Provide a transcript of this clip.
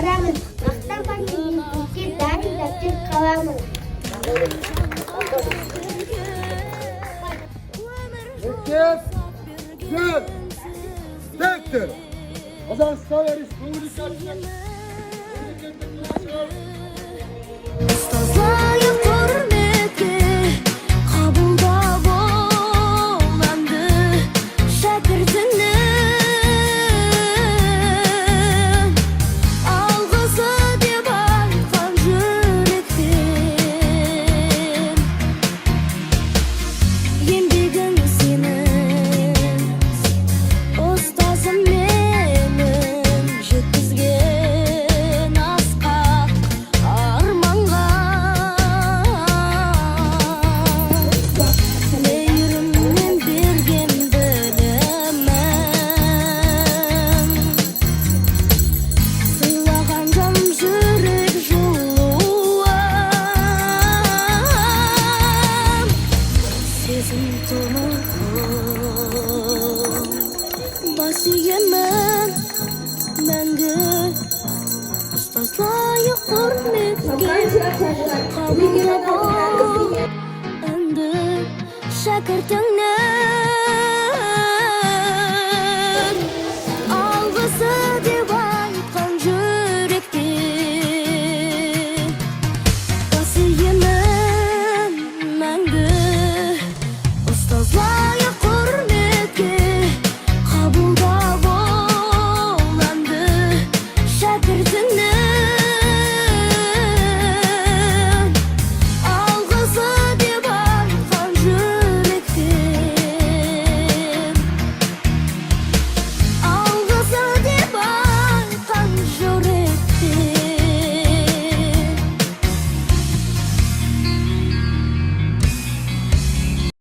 барамын. Мақтанбай мен сен бәрін тек қаламын. Мектеп жөн директор Қазақстан Республикасының Ұстазлайы құрметке қабылдап оңанды шәкіртінің алғысы деп айтқан жүректен еңбегің сенің ұстазым менің жеткізген асқақ арманға мейіріммен берген білімін сыйлаған жан жүрек жылуын сезім тұнығын бас иемін мәңгі ұстазлайы құрметке қабылдап ал үнді шәкіртіңнің